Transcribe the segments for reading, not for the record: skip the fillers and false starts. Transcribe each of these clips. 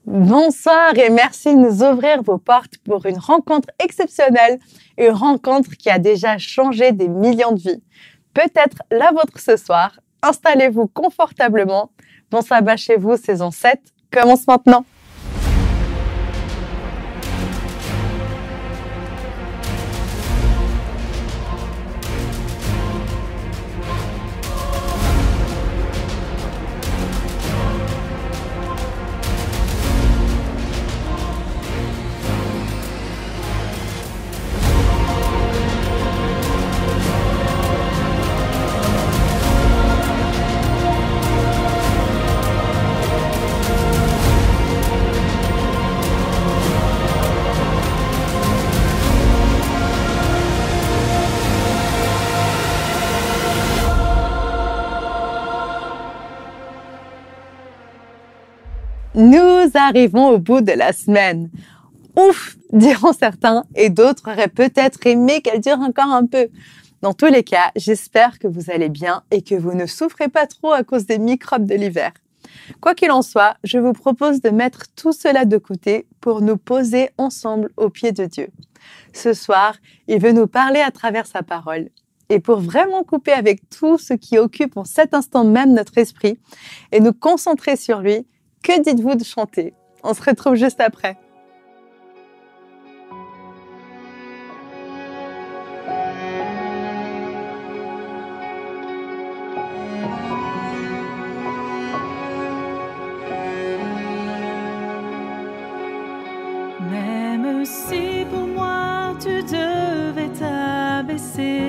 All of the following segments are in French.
Bonsoir et merci de nous ouvrir vos portes pour une rencontre exceptionnelle, une rencontre qui a déjà changé des millions de vies. Peut-être la vôtre ce soir. Installez-vous confortablement. Bon sabbat chez vous, saison 7 commence maintenant. Nous arrivons au bout de la semaine. Ouf, diront certains, et d'autres auraient peut-être aimé qu'elle dure encore un peu. Dans tous les cas, j'espère que vous allez bien et que vous ne souffrez pas trop à cause des microbes de l'hiver. Quoi qu'il en soit, je vous propose de mettre tout cela de côté pour nous poser ensemble aux pieds de Dieu. Ce soir, il veut nous parler à travers sa parole. Et pour vraiment couper avec tout ce qui occupe en cet instant même notre esprit et nous concentrer sur lui, que dites-vous de chanter? On se retrouve juste après. Même si pour moi tu devais t'abaisser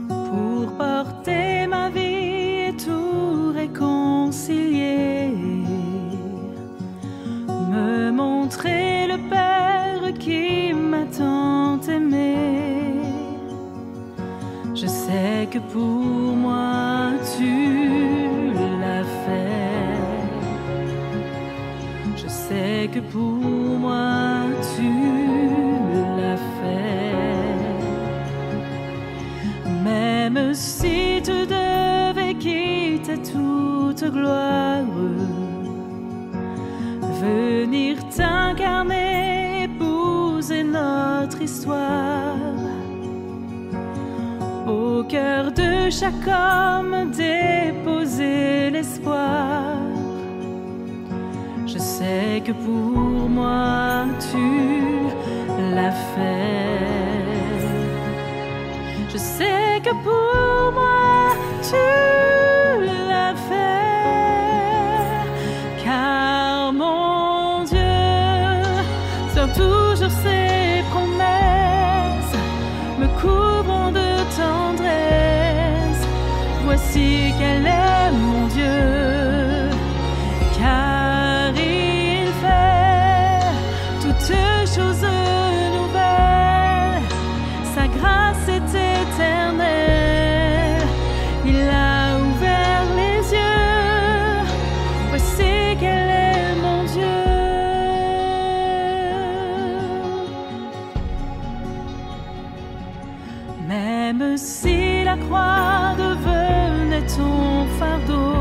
pour porter ma vie et tout réconcilier, me montrer le Père qui m'a tant aimé. Je sais que pour moi tu l'as fait. Je sais que pour moi tu l'as fait. Même si tu devais quitter toute gloire, venir t'incarner, épouser notre histoire, au cœur de chaque homme déposer l'espoir. Je sais que pour moi tu l'as fait. Je sais que pour moi tu l'as fait, car mon Dieu tient toujours ses promesses, me couvrant de tendresse. Voici quel est mon Dieu, car il fait toutes choses nouvelles. Sa grâce est éternelle, il a ouvert les yeux. Voici quel est mon Dieu. Même si la croix devenait ton fardeau,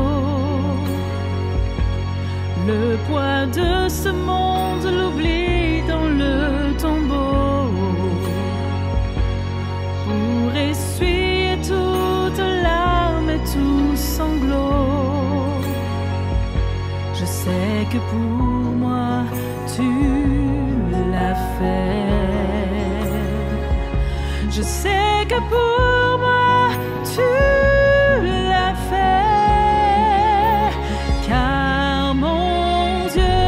le poids de ce monde, l'oubli dans le tombeau, pour essuyer toute larme et tout sanglot. Je sais que pour moi tu l'as fait. Je sais que pour moi tu l'as fait, car mon Dieu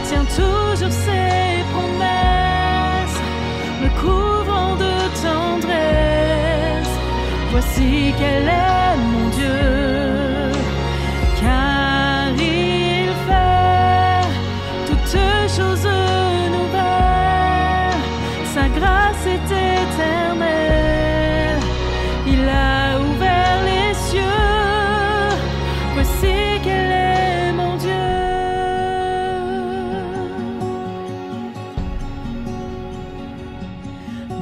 tient toujours ses promesses, me couvrant de tendresse. Voici quel est mon Dieu, car il fait toutes choses nouvelles. Sa grâce est éternelle, il a ouvert les cieux. Voici quel est mon Dieu.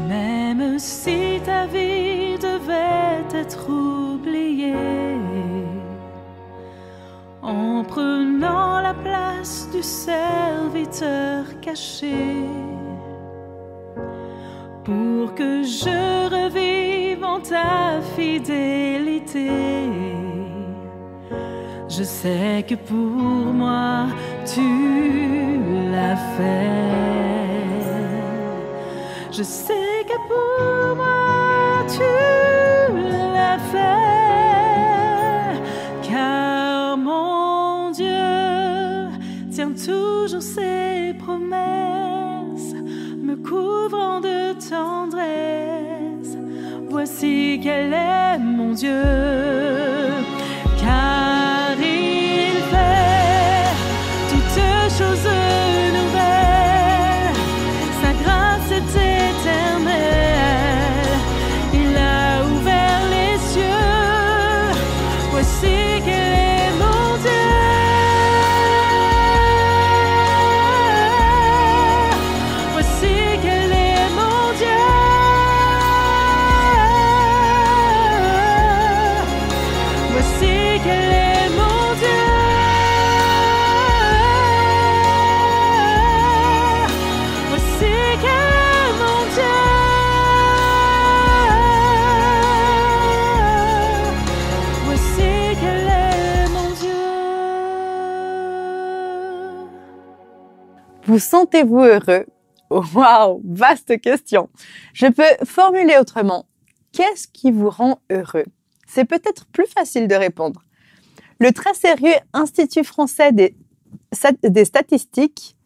Même si ta vie devait être face du serviteur caché, pour que je revive en ta fidélité. Je sais que pour moi tu l'as fait. Je sais que pour moi tu l'as fait, car mon Dieu tient toujours ses promesses, me couvrant de tendresse. Voici quel est mon Dieu, car il fait toutes choses nouvelles. Sa grâce est éternelle. Il a ouvert les cieux. Voici quel est mon Dieu. Voici quel est mon Dieu. Voici quel est mon Dieu. Voici quel est mon Dieu. Voici quel est mon Dieu. Vous sentez-vous heureux? Waouh, vaste question. Je peux formuler autrement. Qu'est-ce qui vous rend heureux? C'est peut-être plus facile de répondre. Le très sérieux Institut français des statistiques,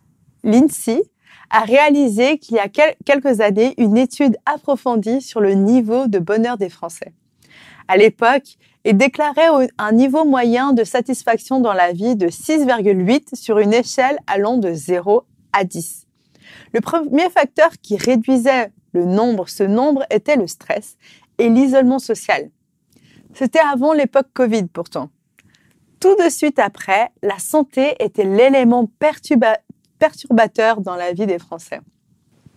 l'INSEE, a réalisé qu'il y a quelques années une étude approfondie sur le niveau de bonheur des Français. À l'époque, il déclarait un niveau moyen de satisfaction dans la vie de 6,8 sur une échelle allant de 0 à 10. Le premier facteur qui réduisait ce nombre était le stress et l'isolement social. C'était avant l'époque Covid pourtant. Tout de suite après, la santé était l'élément perturbateur dans la vie des Français.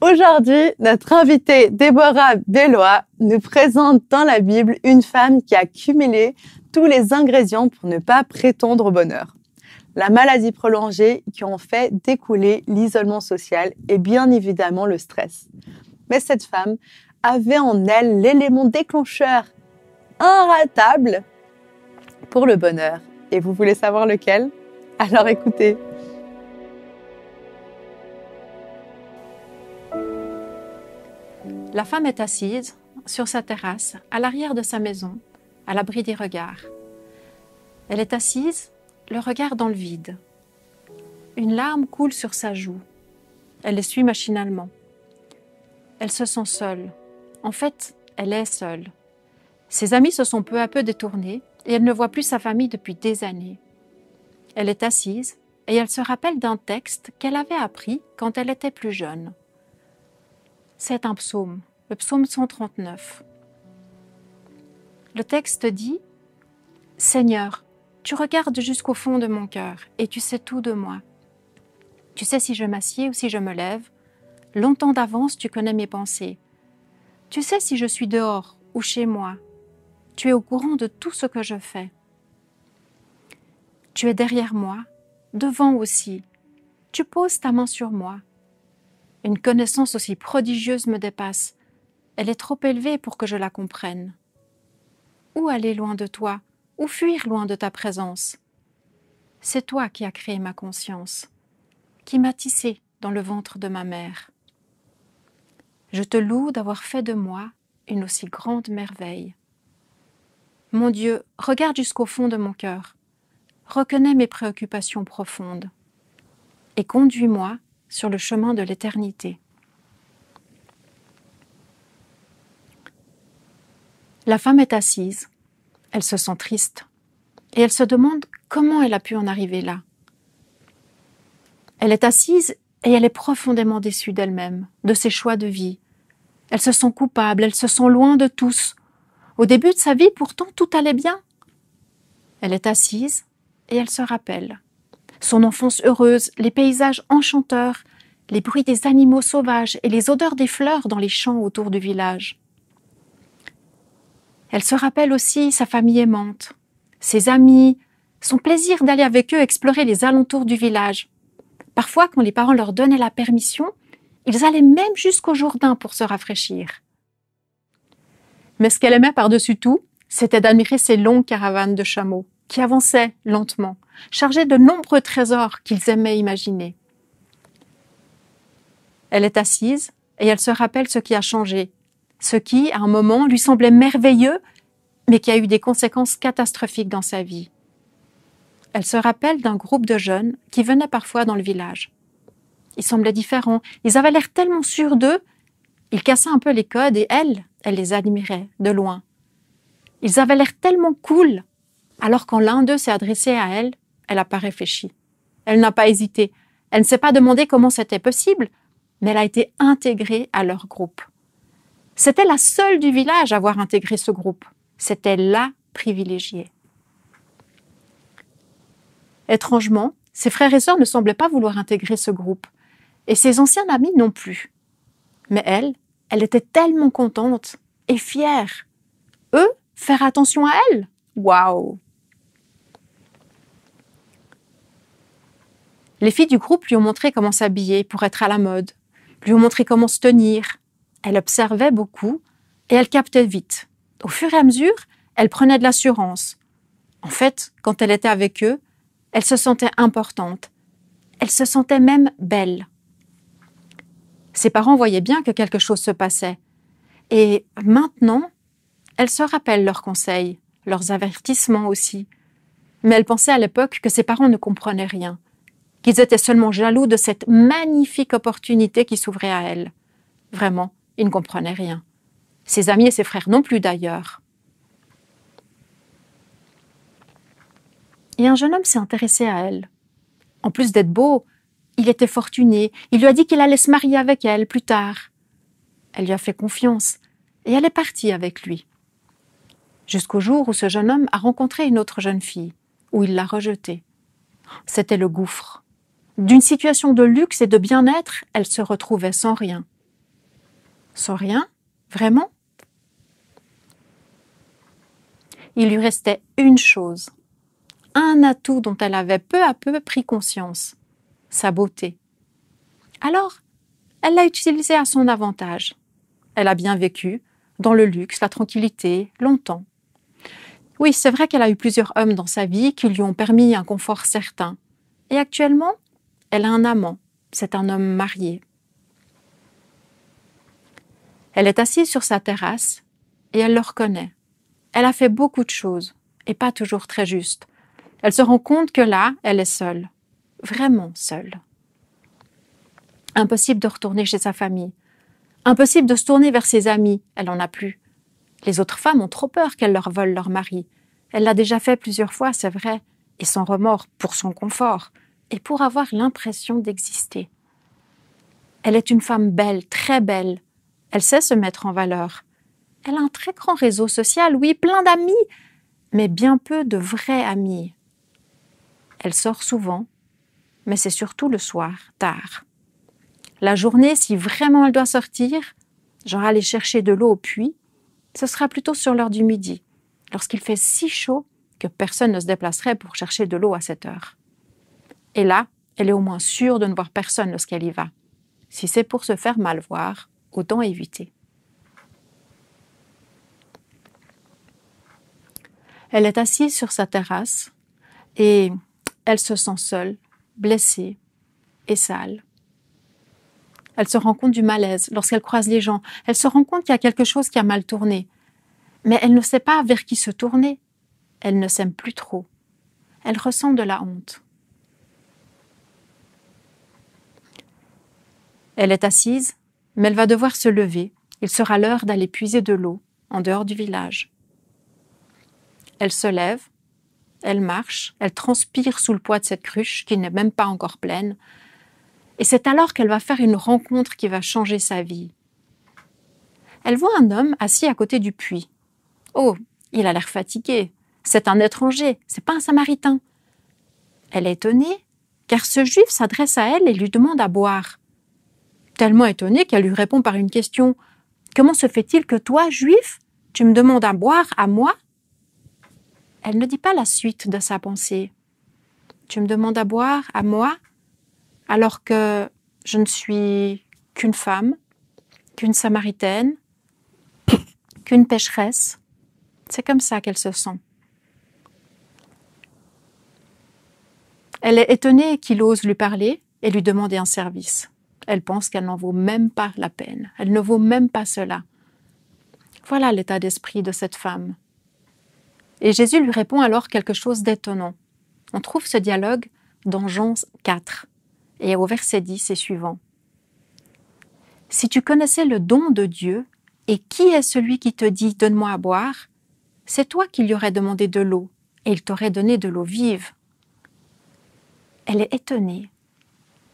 Aujourd'hui, notre invitée Déborah Bellois nous présente dans la Bible une femme qui a cumulé tous les ingrédients pour ne pas prétendre au bonheur. La maladie prolongée qui en fait découler l'isolement social et bien évidemment le stress. Mais cette femme avait en elle l'élément déclencheur inratable pour le bonheur. Et vous voulez savoir lequel? Alors écoutez. La femme est assise sur sa terrasse, à l'arrière de sa maison, à l'abri des regards. Elle est assise, le regard dans le vide. Une larme coule sur sa joue. Elle l'essuie machinalement. Elle se sent seule. En fait, elle est seule. Ses amis se sont peu à peu détournés et elle ne voit plus sa famille depuis des années. Elle est assise et elle se rappelle d'un texte qu'elle avait appris quand elle était plus jeune. C'est un psaume, le psaume 139. Le texte dit « Seigneur, tu regardes jusqu'au fond de mon cœur et tu sais tout de moi. Tu sais si je m'assieds ou si je me lève. Longtemps d'avance, tu connais mes pensées. Tu sais si je suis dehors ou chez moi. Tu es au courant de tout ce que je fais. Tu es derrière moi, devant aussi. Tu poses ta main sur moi. Une connaissance aussi prodigieuse me dépasse. Elle est trop élevée pour que je la comprenne. Où aller loin de toi? Où fuir loin de ta présence? C'est toi qui as créé ma conscience, qui m'as tissée dans le ventre de ma mère. Je te loue d'avoir fait de moi une aussi grande merveille. Mon Dieu, regarde jusqu'au fond de mon cœur, reconnais mes préoccupations profondes et conduis-moi sur le chemin de l'éternité. La femme est assise, elle se sent triste et elle se demande comment elle a pu en arriver là. Elle est assise et elle est profondément déçue d'elle-même, de ses choix de vie. Elle se sent coupable, elle se sent loin de tous. Au début de sa vie, pourtant, tout allait bien. Elle est assise et elle se rappelle. Son enfance heureuse, les paysages enchanteurs, les bruits des animaux sauvages et les odeurs des fleurs dans les champs autour du village. Elle se rappelle aussi sa famille aimante, ses amis, son plaisir d'aller avec eux explorer les alentours du village. Parfois, quand les parents leur donnaient la permission, ils allaient même jusqu'au Jourdain pour se rafraîchir. Mais ce qu'elle aimait par-dessus tout, c'était d'admirer ces longues caravanes de chameaux qui avançaient lentement, chargées de nombreux trésors qu'ils aimaient imaginer. Elle est assise et elle se rappelle ce qui a changé, ce qui, à un moment, lui semblait merveilleux, mais qui a eu des conséquences catastrophiques dans sa vie. Elle se rappelle d'un groupe de jeunes qui venaient parfois dans le village. Ils semblaient différents, ils avaient l'air tellement sûrs d'eux, ils cassaient un peu les codes et elle les admirait de loin. Ils avaient l'air tellement cool, alors quand l'un d'eux s'est adressé à elle, elle n'a pas réfléchi. Elle n'a pas hésité, elle ne s'est pas demandé comment c'était possible, mais elle a été intégrée à leur groupe. C'était la seule du village à avoir intégré ce groupe. C'était la privilégiée. Étrangement, ses frères et sœurs ne semblaient pas vouloir intégrer ce groupe, et ses anciens amis non plus. Mais elle était tellement contente et fière. Eux, faire attention à elle? Waouh! Les filles du groupe lui ont montré comment s'habiller pour être à la mode, lui ont montré comment se tenir. Elle observait beaucoup et elle captait vite. Au fur et à mesure, elle prenait de l'assurance. En fait, quand elle était avec eux, elle se sentait importante. Elle se sentait même belle. Ses parents voyaient bien que quelque chose se passait. Et maintenant, elle se rappelle leurs conseils, leurs avertissements aussi. Mais elle pensait à l'époque que ses parents ne comprenaient rien, qu'ils étaient seulement jaloux de cette magnifique opportunité qui s'ouvrait à elle. Vraiment, ils ne comprenaient rien. Ses amis et ses frères non plus d'ailleurs. Et un jeune homme s'est intéressé à elle. En plus d'être beau, il était fortuné. Il lui a dit qu'il allait se marier avec elle plus tard. Elle lui a fait confiance et elle est partie avec lui. Jusqu'au jour où ce jeune homme a rencontré une autre jeune fille, où il l'a rejetée. C'était le gouffre. D'une situation de luxe et de bien-être, elle se retrouvait sans rien. Sans rien? Vraiment? Il lui restait une chose, un atout dont elle avait peu à peu pris conscience, sa beauté. Alors, elle l'a utilisé à son avantage. Elle a bien vécu, dans le luxe, la tranquillité, longtemps. Oui, c'est vrai qu'elle a eu plusieurs hommes dans sa vie qui lui ont permis un confort certain. Et actuellement, elle a un amant. C'est un homme marié. Elle est assise sur sa terrasse et elle le reconnaît. Elle a fait beaucoup de choses et pas toujours très justes. Elle se rend compte que là, elle est seule. Vraiment seule. Impossible de retourner chez sa famille. Impossible de se tourner vers ses amis. Elle n'en a plus. Les autres femmes ont trop peur qu'elle leur vole leur mari. Elle l'a déjà fait plusieurs fois, c'est vrai, et sans remords, pour son confort, et pour avoir l'impression d'exister. Elle est une femme belle, très belle. Elle sait se mettre en valeur. Elle a un très grand réseau social, oui, plein d'amis, mais bien peu de vrais amis. Elle sort souvent, mais c'est surtout le soir, tard. La journée, si vraiment elle doit sortir, genre aller chercher de l'eau au puits, ce sera plutôt sur l'heure du midi, lorsqu'il fait si chaud que personne ne se déplacerait pour chercher de l'eau à cette heure. Et là, elle est au moins sûre de ne voir personne lorsqu'elle y va. Si c'est pour se faire mal voir, autant éviter. Elle est assise sur sa terrasse et elle se sent seule, blessée et sale. Elle se rend compte du malaise lorsqu'elle croise les gens. Elle se rend compte qu'il y a quelque chose qui a mal tourné. Mais elle ne sait pas vers qui se tourner. Elle ne s'aime plus trop. Elle ressent de la honte. Elle est assise, mais elle va devoir se lever. Il sera l'heure d'aller puiser de l'eau en dehors du village. Elle se lève, elle marche, elle transpire sous le poids de cette cruche qui n'est même pas encore pleine. Et c'est alors qu'elle va faire une rencontre qui va changer sa vie. Elle voit un homme assis à côté du puits. Oh, il a l'air fatigué. C'est un étranger, c'est pas un samaritain. Elle est étonnée, car ce juif s'adresse à elle et lui demande à boire. Tellement étonnée qu'elle lui répond par une question. « Comment se fait-il que toi, juif, tu me demandes à boire à moi ?» Elle ne dit pas la suite de sa pensée. Tu me demandes à boire, à moi, alors que je ne suis qu'une femme, qu'une Samaritaine, qu'une pécheresse. C'est comme ça qu'elle se sent. Elle est étonnée qu'il ose lui parler et lui demander un service. Elle pense qu'elle n'en vaut même pas la peine. Elle ne vaut même pas cela. Voilà l'état d'esprit de cette femme. Et Jésus lui répond alors quelque chose d'étonnant. On trouve ce dialogue dans Jean 4 et au verset 10 et suivant. « Si tu connaissais le don de Dieu, et qui est celui qui te dit « donne-moi à boire », c'est toi qui lui aurais demandé de l'eau, et il t'aurait donné de l'eau vive. » Elle est étonnée.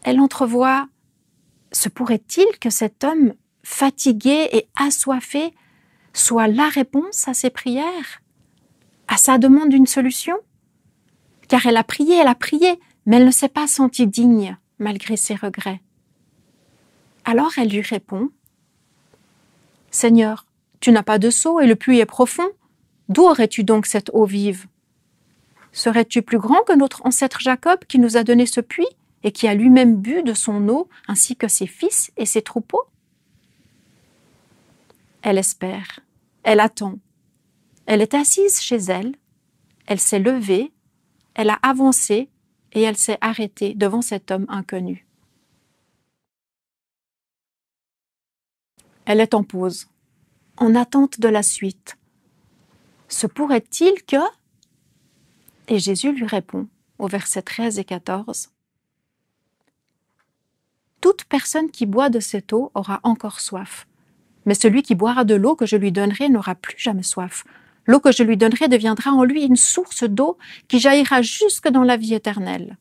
Elle entrevoit « se pourrait-il que cet homme fatigué et assoiffé soit la réponse à ses prières, à sa demande d'une solution ?» Car elle a prié, mais elle ne s'est pas sentie digne malgré ses regrets. Alors elle lui répond « Seigneur, tu n'as pas de seau et le puits est profond. D'où aurais-tu donc cette eau vive? Serais-tu plus grand que notre ancêtre Jacob qui nous a donné ce puits et qui a lui-même bu de son eau ainsi que ses fils et ses troupeaux ?» Elle espère, elle attend. Elle est assise chez elle, elle s'est levée, elle a avancé et elle s'est arrêtée devant cet homme inconnu. Elle est en pause, en attente de la suite. Se pourrait-il que... Et Jésus lui répond au verset 13 et 14. « Toute personne qui boit de cette eau aura encore soif. Mais celui qui boira de l'eau que je lui donnerai n'aura plus jamais soif. L'eau que je lui donnerai deviendra en lui une source d'eau qui jaillira jusque dans la vie éternelle. »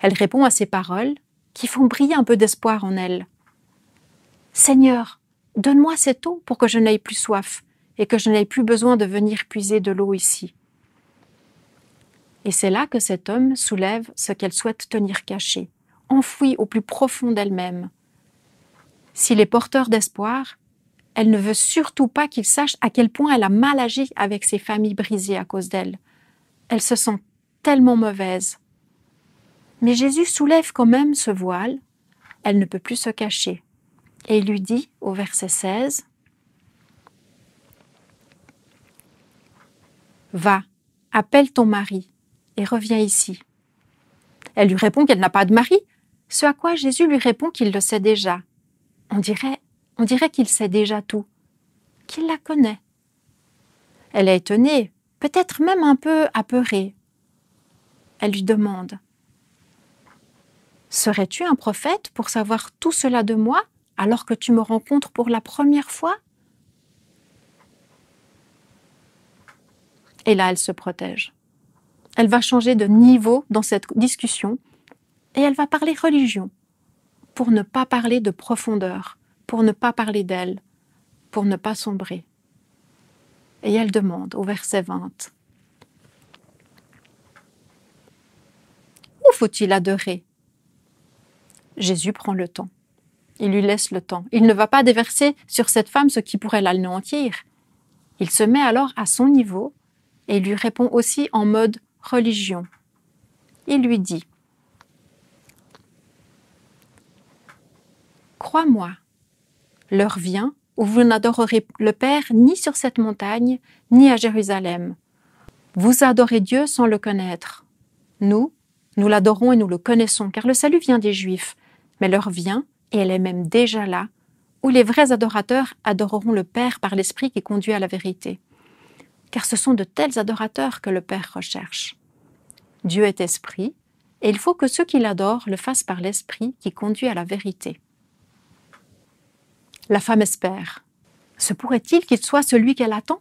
Elle répond à ces paroles qui font briller un peu d'espoir en elle. « Seigneur, donne-moi cette eau pour que je n'aie plus soif et que je n'aie plus besoin de venir puiser de l'eau ici. » Et c'est là que cet homme soulève ce qu'elle souhaite tenir caché, enfoui au plus profond d'elle-même. S'il est porteur d'espoir, elle ne veut surtout pas qu'il sache à quel point elle a mal agi avec ses familles brisées à cause d'elle. Elle se sent tellement mauvaise. Mais Jésus soulève quand même ce voile. Elle ne peut plus se cacher. Et il lui dit au verset 16, « Va, appelle ton mari et reviens ici. » Elle lui répond qu'elle n'a pas de mari, ce à quoi Jésus lui répond qu'il le sait déjà. On dirait qu'il sait déjà tout, qu'il la connaît. Elle est étonnée, peut-être même un peu apeurée. Elle lui demande « Serais-tu un prophète pour savoir tout cela de moi alors que tu me rencontres pour la première fois ?» Et là, elle se protège. Elle va changer de niveau dans cette discussion et elle va parler religion pour ne pas parler de profondeur, pour ne pas parler d'elle, pour ne pas sombrer. Et elle demande au verset 20 « Où faut-il adorer ?» Jésus prend le temps. Il lui laisse le temps. Il ne va pas déverser sur cette femme ce qui pourrait l'anéantir. Il se met alors à son niveau et il lui répond aussi en mode religion. Il lui dit « Crois-moi, l'heure vient où vous n'adorerez le Père ni sur cette montagne, ni à Jérusalem. Vous adorez Dieu sans le connaître. Nous l'adorons et nous le connaissons, car le salut vient des Juifs. Mais l'heure vient, et elle est même déjà là, où les vrais adorateurs adoreront le Père par l'Esprit qui conduit à la vérité. Car ce sont de tels adorateurs que le Père recherche. Dieu est esprit, et il faut que ceux qui l'adorent le fassent par l'Esprit qui conduit à la vérité. » La femme espère. Se pourrait-il qu'il soit celui qu'elle attend?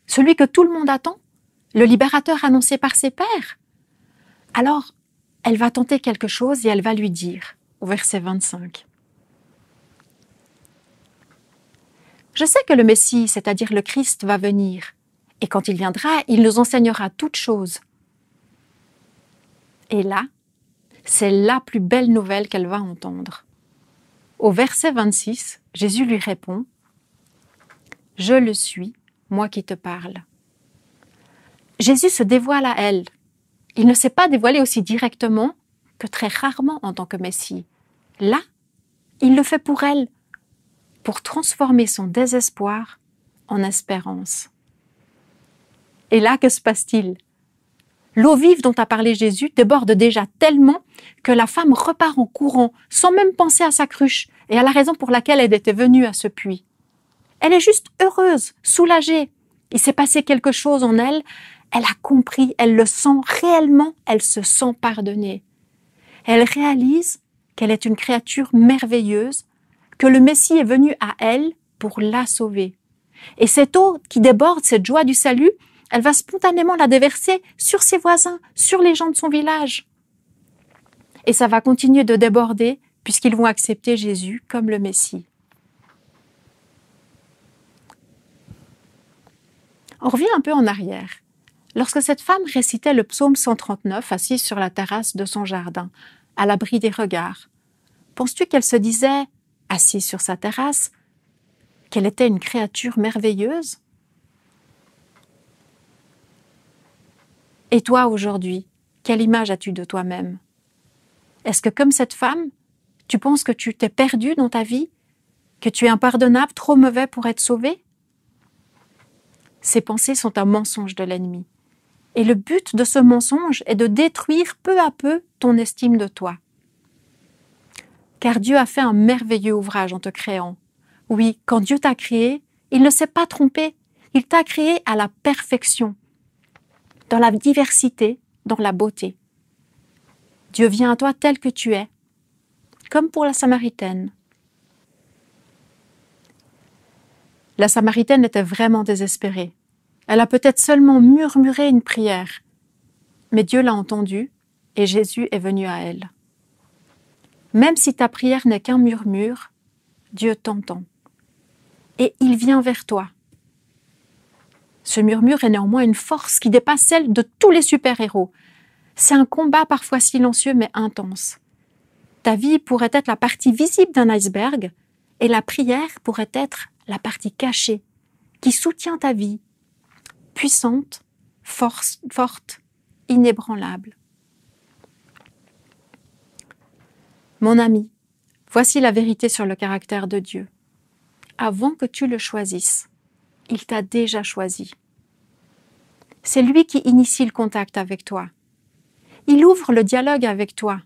Celui que tout le monde attend? Le libérateur annoncé par ses pairs? Alors, elle va tenter quelque chose et elle va lui dire, au verset 25. « Je sais que le Messie, c'est-à-dire le Christ, va venir, et quand il viendra, il nous enseignera toutes choses. » Et là, c'est la plus belle nouvelle qu'elle va entendre. Au verset 26, Jésus lui répond « Je le suis, moi qui te parle. Jésus se dévoile à elle. Il ne s'est pas dévoilé aussi directement que très rarement en tant que Messie. Là, il le fait pour elle, pour transformer son désespoir en espérance. Et là, que se passe-t-il? L'eau vive dont a parlé Jésus déborde déjà tellement que la femme repart en courant, sans même penser à sa cruche et à la raison pour laquelle elle était venue à ce puits. Elle est juste heureuse, soulagée. Il s'est passé quelque chose en elle, elle a compris, elle le sent réellement, elle se sent pardonnée. Elle réalise qu'elle est une créature merveilleuse, que le Messie est venu à elle pour la sauver. Et cette eau qui déborde, cette joie du salut, elle va spontanément la déverser sur ses voisins, sur les gens de son village. Et ça va continuer de déborder puisqu'ils vont accepter Jésus comme le Messie. On revient un peu en arrière. Lorsque cette femme récitait le psaume 139, assise sur la terrasse de son jardin, à l'abri des regards, penses-tu qu'elle se disait, assise sur sa terrasse, qu'elle était une créature merveilleuse? Et toi, aujourd'hui, quelle image as-tu de toi-même? Est-ce que, comme cette femme, tu penses que tu t'es perdu dans ta vie, que tu es impardonnable, trop mauvais pour être sauvé? Ces pensées sont un mensonge de l'ennemi. Et le but de ce mensonge est de détruire peu à peu ton estime de toi. Car Dieu a fait un merveilleux ouvrage en te créant. Oui, quand Dieu t'a créé, il ne s'est pas trompé. Il t'a créé à la perfection, dans la diversité, dans la beauté. Dieu vient à toi tel que tu es, comme pour la Samaritaine. La Samaritaine était vraiment désespérée. Elle a peut-être seulement murmuré une prière, mais Dieu l'a entendue et Jésus est venu à elle. Même si ta prière n'est qu'un murmure, Dieu t'entend et il vient vers toi. Ce murmure est néanmoins une force qui dépasse celle de tous les super-héros. C'est un combat parfois silencieux mais intense. Ta vie pourrait être la partie visible d'un iceberg et la prière pourrait être la partie cachée qui soutient ta vie, puissante, forte, inébranlable. Mon ami, voici la vérité sur le caractère de Dieu. Avant que tu le choisisses, il t'a déjà choisi. C'est lui qui initie le contact avec toi. Il ouvre le dialogue avec toi.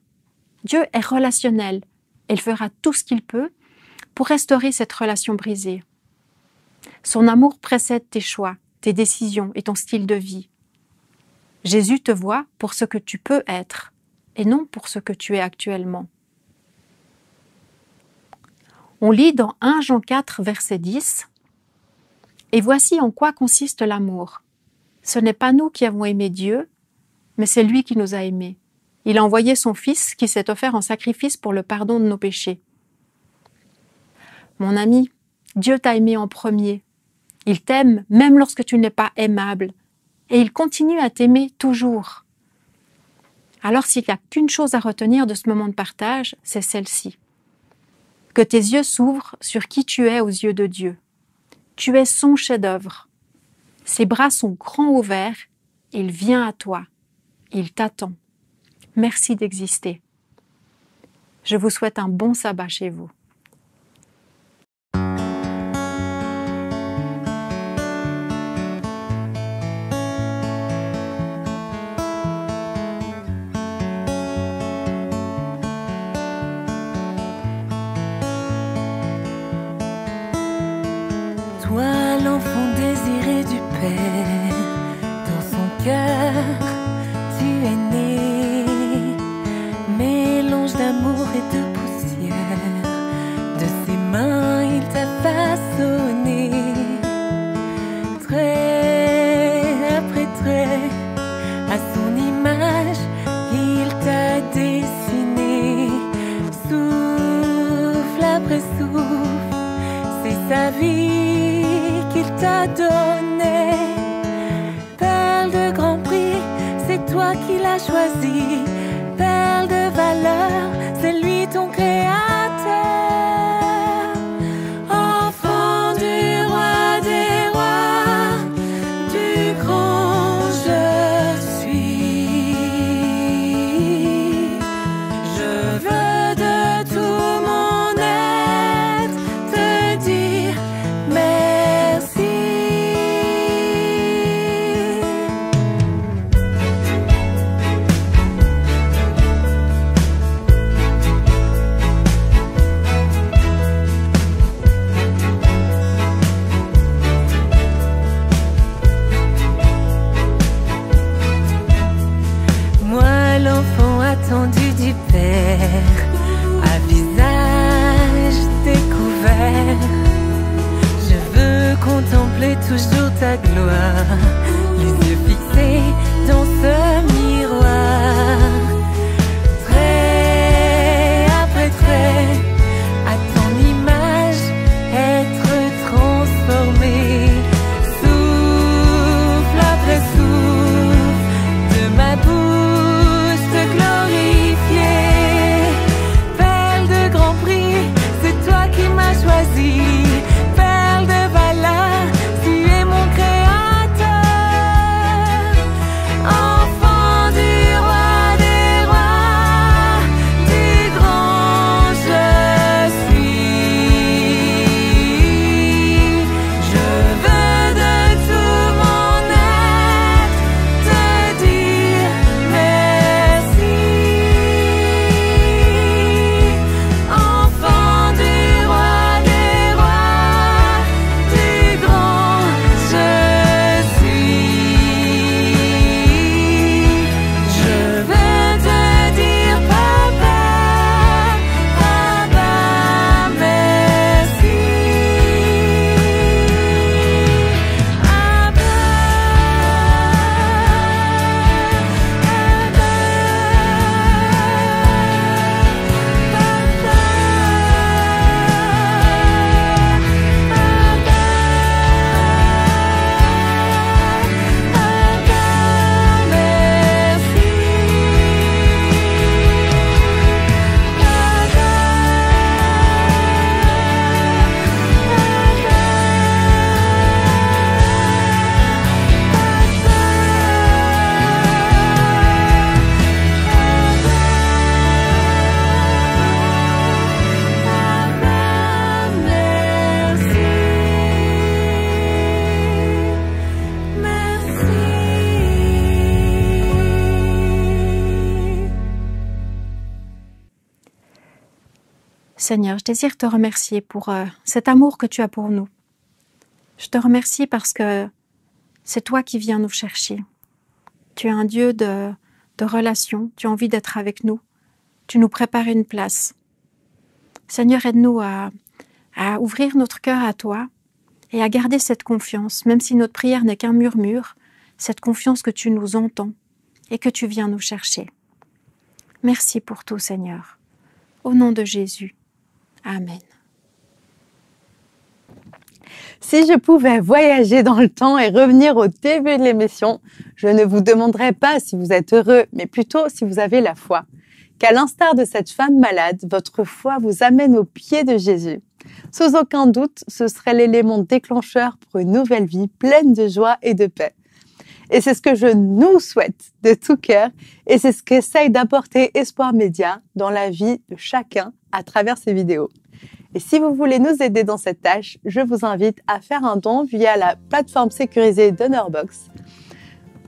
Dieu est relationnel. Il fera tout ce qu'il peut pour restaurer cette relation brisée. Son amour précède tes choix, tes décisions et ton style de vie. Jésus te voit pour ce que tu peux être et non pour ce que tu es actuellement. On lit dans 1 Jean 4, verset 10, « Et voici en quoi consiste l'amour. Ce n'est pas nous qui avons aimé Dieu, mais c'est lui qui nous a aimés. Il a envoyé son Fils qui s'est offert en sacrifice pour le pardon de nos péchés. » Mon ami, Dieu t'a aimé en premier. Il t'aime même lorsque tu n'es pas aimable. Et il continue à t'aimer toujours. Alors s'il n'y a qu'une chose à retenir de ce moment de partage, c'est celle-ci. Que tes yeux s'ouvrent sur qui tu es aux yeux de Dieu. Tu es son chef-d'œuvre. Ses bras sont grands ouverts. Il vient à toi. Il t'attend. Merci d'exister. Je vous souhaite un bon sabbat chez vous. Toi, l'enfant désiré du Père, dans son cœur, tu es né. Mélange d'amour et de poussière, de ses mains il t'a façonné. Trait après trait, à son image, il t'a dessiné. Souffle après souffle, c'est sa vie qu'il t'a donné. Perle de grand prix, c'est toi qui l'as choisi. Perle de valeur, c'est lui ton créateur. Enfant du roi des rois, l'étendue du Père, à visage découvert. Je veux contempler toujours ta gloire, les yeux fixés dans ce miroir. Trait après trait, à ton image, être transformé. Souffle après souffle, de ma bouche te glorifier. Perle de grand prix, c'est toi qui m'as choisi. Perle de valeur, tu es mon créateur. Enfant du roi des rois, du grand je suis. Je veux de tout mon être te dire merci. Enfant du roi des rois, du grand je suis. Je veux te dire papa, papa, merci. Seigneur, je désire te remercier pour cet amour que tu as pour nous. Je te remercie parce que c'est toi qui viens nous chercher. Tu es un Dieu de relation, tu as envie d'être avec nous. Tu nous prépares une place. Seigneur, aide-nous à ouvrir notre cœur à toi et à garder cette confiance, même si notre prière n'est qu'un murmure, cette confiance que tu nous entends et que tu viens nous chercher. Merci pour tout, Seigneur. Au nom de Jésus. Amen. Si je pouvais voyager dans le temps et revenir au début de l'émission, je ne vous demanderais pas si vous êtes heureux, mais plutôt si vous avez la foi. Qu'à l'instar de cette femme malade, votre foi vous amène aux pieds de Jésus. Sans aucun doute, ce serait l'élément déclencheur pour une nouvelle vie pleine de joie et de paix. Et c'est ce que je nous souhaite de tout cœur, et c'est ce qu'essaye d'apporter Espoir Média dans la vie de chacun à travers ces vidéos. Et si vous voulez nous aider dans cette tâche, je vous invite à faire un don via la plateforme sécurisée DonorBox.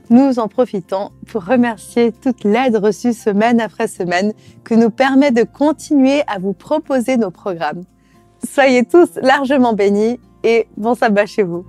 Nous en profitons pour remercier toute l'aide reçue semaine après semaine qui nous permet de continuer à vous proposer nos programmes. Soyez tous largement bénis et bon sabbat chez vous.